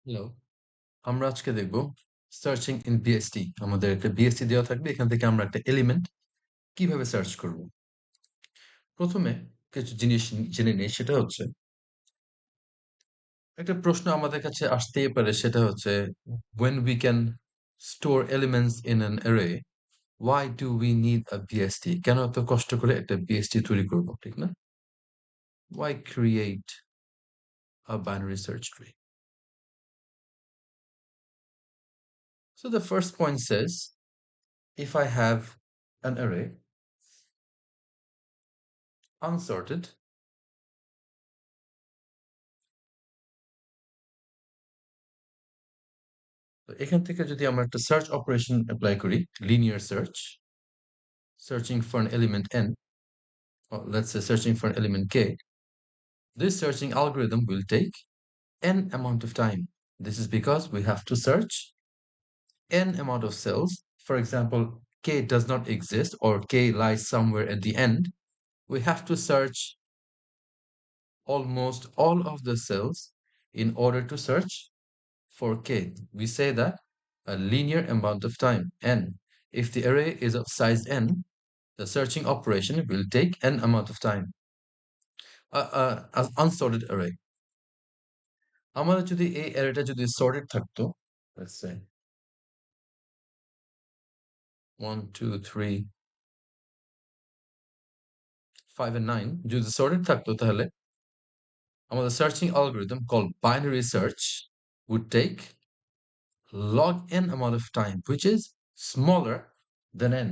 Hello, আমরা আজকে দেখব সার্চিং ইন বিএসটি। আমাদের একটা বিএসটি দেওয়া থাকবে, এখান থেকে আমরা একটা এলিমেন্ট কিভাবে সার্চ করব। প্রথমে কিছু জিনিস জেনে নেই, সেটা হচ্ছে একটা প্রশ্ন আমাদের কাছে আসতেই পারে, সেটা হচ্ছে when we can store elements in an array, why do we need a BST? কেন এত কষ্ট করে একটা বিএসটি তৈরি করব, ঠিক না? Why create a binary search tree? So the first point says, if I have an array unsorted, তো এখান থেকে যদি আমরা একটা সার্চ অপারেশন অ্যাপ্লাই করি, linear search, searching for an element n, or let's say searching for an element k, this searching algorithm will take n amount of time. This is because we have to search n amount of cells. For example, k does not exist or k lies somewhere at the end. We have to search almost all of the cells in order to search for k. We say that a linear amount of time, n. If the array is of size n, the searching operation will take n amount of time. As unsorted array. আমাদের যদি এই অ্যারেটা যদি sorted থাকতো, let's say 1 2 3 5 and 9 যদি sorted থাকতো, তাহলে আমাদের searching algorithm called binary search would take log n amount of time, which is smaller than n.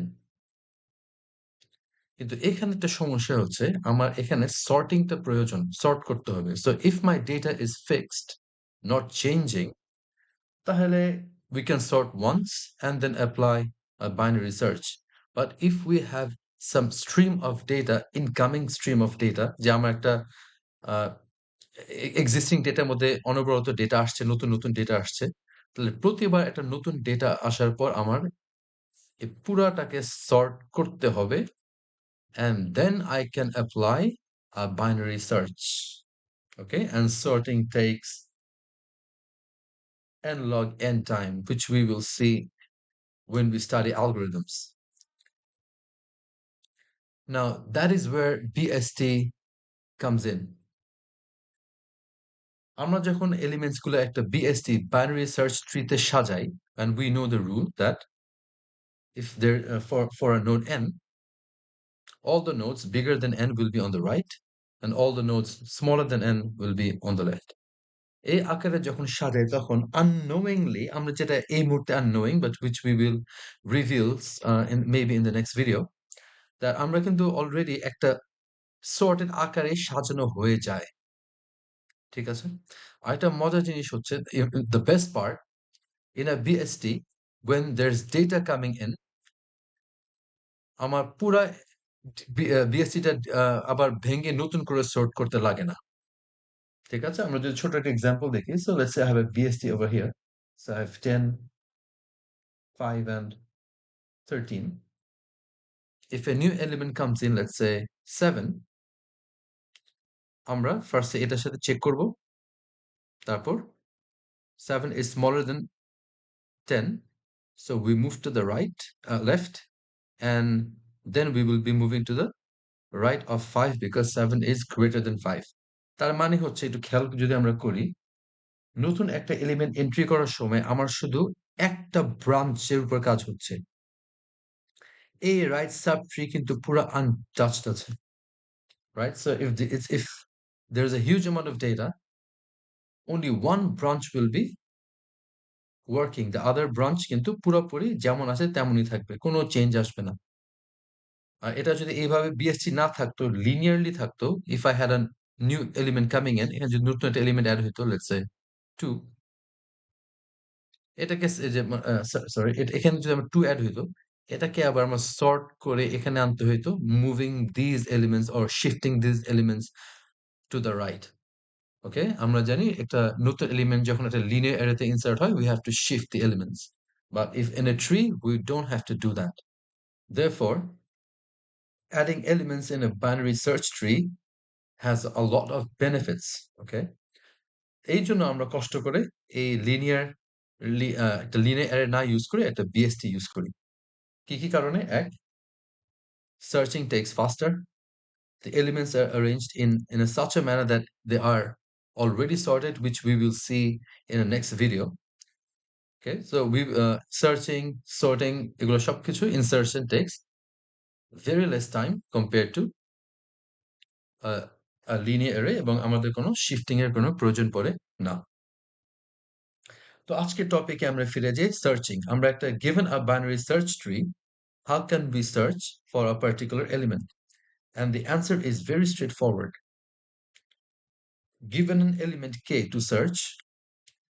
কিন্তু এখানে একটা সমস্যা হচ্ছে, আমার এখানে সর্টিংটা প্রয়োজন, সর্ট করতে হবে। So if my data is fixed, not changing, তাহলে we can sort once and then apply a binary search. But if we have some stream of data, incoming stream of data, যে আমার একটা existing ডেটার মধ্যে অনবরত data আসছে, নতুন নতুন ডেটা আসছে, তাহলে প্রতিবার একটা নতুন ডেটা আসার পর আমার এই পুরাটাকে সর্ট করতে হবে, and then I can apply a binary search. Okay, and sorting takes n log n time, which we will see when we study algorithms. Now, that is where BST comes in. আমরা যখন elements গুলো একটা BST binary search tree তে সাজাই, and we know the rule that if there for a node n, all the nodes bigger than n will be on the right, and all the nodes smaller than n will be on the left. এই আকারে যখন সাজাই, তখন unknowingly, আমরা যেটা এই মুহূর্তে unknowing, but which we will reveal in maybe in the next video, that আমরা কিন্তু অলরেডি একটা sorted আকারে সাজানো হয়ে যায়, ঠিক আছে? আরেকটা মজার জিনিস হচ্ছে, the best part in a BST, when there's data coming in, আমার পুরা BST-টা আবার ভেঙে নতুন করে sort করতে লাগে না, ঠিক আছে? আমরা যদি ছোট একটা এক্সাম্পল দেখি, so let's say I have a BST over here, so I have 10 5 and 13. If a new element comes in, let's say 7, আমরা ফার্স্টে এটার সাথে চেক করব, তারপর 7 is smaller than 10, so we move to the right, left, and then we will be moving to the right of 5 because 7 is greater than 5. তার মানে হচ্ছে, একটু খেয়াল যদি আমরা করি, নতুন একটা এলিমেন্ট এন্ট্রি করার সময় আমার শুধু একটা ব্রাঞ্চের উপর কাজ হচ্ছে, এই রাইট সাব ট্রি কিন্তু পুরো আনটাচড আছে, right? So if there's a huge amount of data, only one branch will be working, the other branch কিন্তু পুরোপুরি যেমন আছে তেমনই থাকবে, কোনো চেঞ্জ আসবে না। আর এটা যদি এইভাবে বিএসটি না থাকতো, লিনিয়ারলি থাকতো, if I had a new element coming in, এখানে যদি নতুন একটা এলিমেন্ট অ্যাড হইতো, let's say 2, এটাকে যে সরি, এখানে যদি আমার 2 অ্যাড হইতো, এটাকে আবার আমার সর্ট করে এখানে আনতে হইতো, moving these elements or shifting these elements to the right. Okay, আমরা জানি একটা নতুন এলিমেন্ট যখন একটা লিনিয়ার অ্যারেতে ইনসার্ট হয়, we have to shift the elements, but if in a tree we don't have to do that. Therefore, adding elements in a binary search tree has a lot of benefits. Okay, এই জন্য আমরা কষ্ট করে এই একটা linear array না use করে একটা বিএসটি ইউজ করি। কি কারণে? এক, searching takes faster. The elements are arranged in such a manner that they are already sorted, which we will see in the next video. Okay, so we searching, sorting, এগুলো সবকিছু insertion takes very less time compared to a linear array এবং আমাদের কোনো shifting এর কোনো প্রয়োজন পড়ে না। তো আজকের টপিকে আমরা ফিরে যাই সার্চিং। আমরা একটা given a binary search tree, how can we search for a particular element? And the answer is very straightforward. Given an element k to search,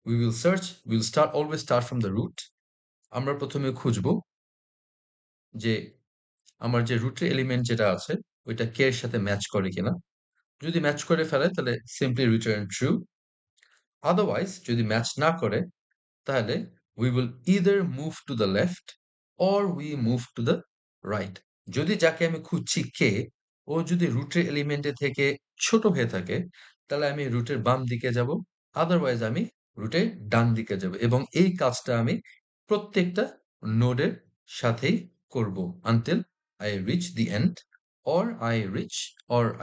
we'll always start from the root. আমরা প্রথমে খুঁজবো যে আমার যে রুটের element যেটা আছে ওইটা কে এর সাথে ম্যাচ করে কিনা। যদি ম্যাচ করে ফেলে তাহলে সিম্পলি রিটার্ন ট্রু। আদারওয়াইজ যদি ম্যাচ না করে তাহলে we will either move to the left or we move to the right. যদি যাকে আমি খুঁজছি কে ও যদি রুটের এলিমেন্টে থেকে ছোট হয়ে থাকে তাহলে আমি রুটের বাম দিকে যাব, আদারওয়াইজ আমি রুটের ডান দিকে যাব এবং এই কাজটা আমি প্রত্যেকটা নোডের সাথেই করব until I reach the end or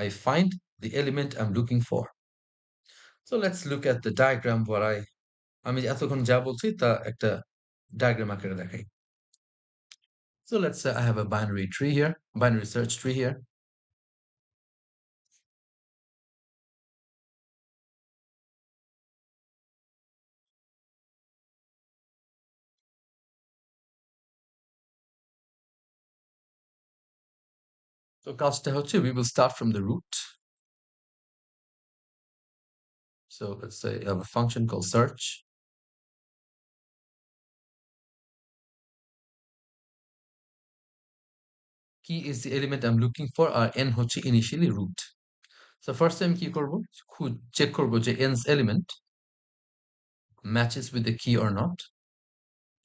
I find the element I'm looking for. So let's look at the diagram আমি এতক্ষণ যা বলছি তা একটা ডায়াগ্রাম আকারে দেখাই। So let's say I have a binary search tree here. So কাজটা হচ্ছে we will start from the root. So let's say I have a function called search. Key is the element I'm looking for R n হচ্ছে initially root. So first time কি করব? Check করব যে n's element matches with the key or not.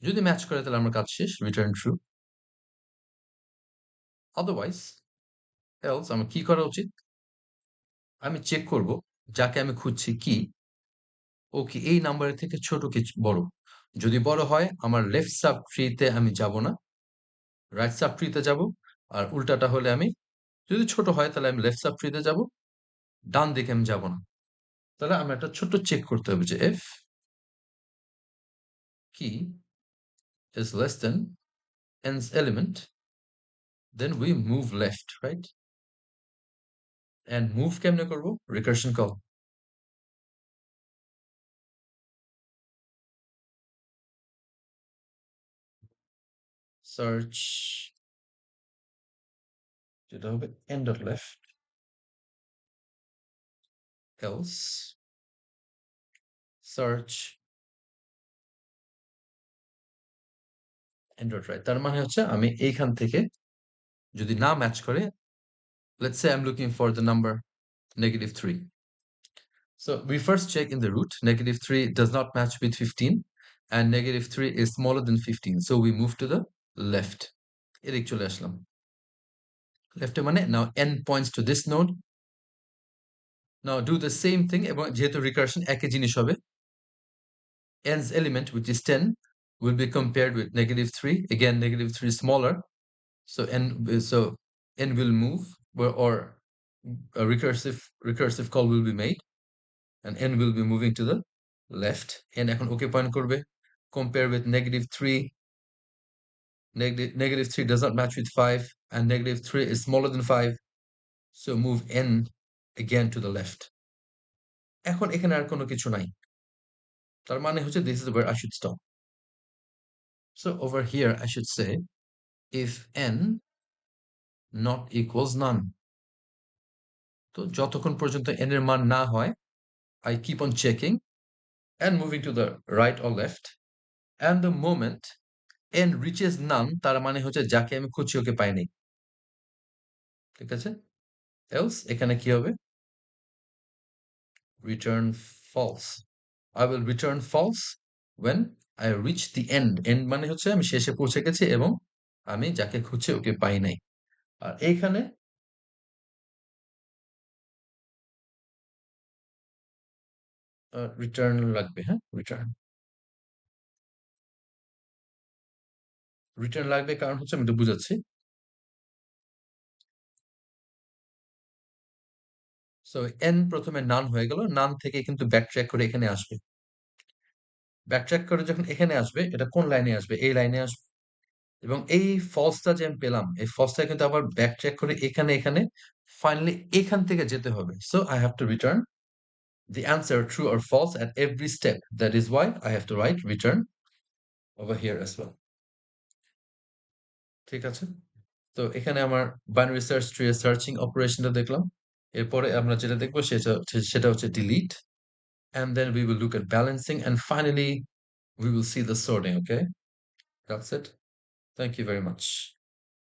যদি match করে তাহলে আমার কাজ শেষ, return true. Otherwise else আমার কি করা উচিত? আমি চেক করব যাকে আমি খুঁজছি কি ও কি এই নাম্বারের থেকে ছোট কি বড়। যদি বড় হয় আমার লেফট সাব ট্রিতে আমি যাব না, রাইট সাব ট্রিতে যাব। আর উল্টাটা হলে আমি যদি ছোট হয় তাহলে আমি লেফট সাব ট্রিতে যাব, ডান দিকে আমি যাব না। তাহলে আমি একটা ছোট্ট চেক করতে হবে যে if key is less than n's element then we move left, right? And move কেমনে করব? Recursion call. Search যেটা হবে end of left, else search end of right. তার মানে হচ্ছে আমি এইখান থেকে যদি না ম্যাচ করে, let's say I'm looking for the number -3. So we first check in the root, -3 does not match with 15 and -3 is smaller than 15. So we move to the left. এদিক চলে আসলাম। Left এ মানে now n points to this node. Now do the same thing এবং যেহেতু recursion একই জিনিস হবে, n's element which is 10 will be compared with -3. Again -3 is smaller. So n will move or a recursive call will be made and n will be moving to the left. n এখন ওকে point করবে, compare with -3. -3 does not match with 5 and -3 is smaller than 5. So move n again to the left. এখন এখানে আর কোনো কিছু নাই, তার মানে হচ্ছে this is where I should stop. So over here I should say if n not equals none. তো যতক্ষণ পর্যন্ত n এর মান না হয় I keep on checking and moving to the right or left, and the moment n reaches none তার মানে হচ্ছে যাকে আমি খুঁজছি ওকে পাইনি। ঠিক আছে? else এখানে কি হবে? Return false. I will return false when I reach the end. End মানে হচ্ছে আমি শেষে পৌঁছে গেছি এবং আমি যাকে খুঁজছি ওকে পাই নাই। আর এইখানে রিটার্ন লাগবে, হ্যাঁ, রিটার্ন লাগবে, কারণ হচ্ছে আমি তো বুঝাচ্ছি। সো এন প্রথমে নান হয়ে গেল, নান থেকে কিন্তু ব্যাক ট্র্যাক করে এখানে আসবে। ব্যাক ট্র্যাক করে যখন এখানে আসবে, এটা কোন লাইনে আসবে? এই লাইনে আসবে। এবং এই ফলসটা যে আমি পেলাম, এই ফলসটা কিন্তু আবার ব্যাক ট্র্যাক করে এখানে ফাইনালি এখান থেকে যেতে হবে। So I have to return the answer true or false at every step. That is why I have to write return over here as well. ঠিক আছে? তো এখানে আমার বাইনারি সার্চ ট্রি এর সার্চিং অপারেশনটা দেখলাম। এরপরে আমরা যেটা দেখবো সেটা হচ্ছে delete, and then we will look at balancing, and finally we will see the sorting. Okay, that's it. Thank you very much.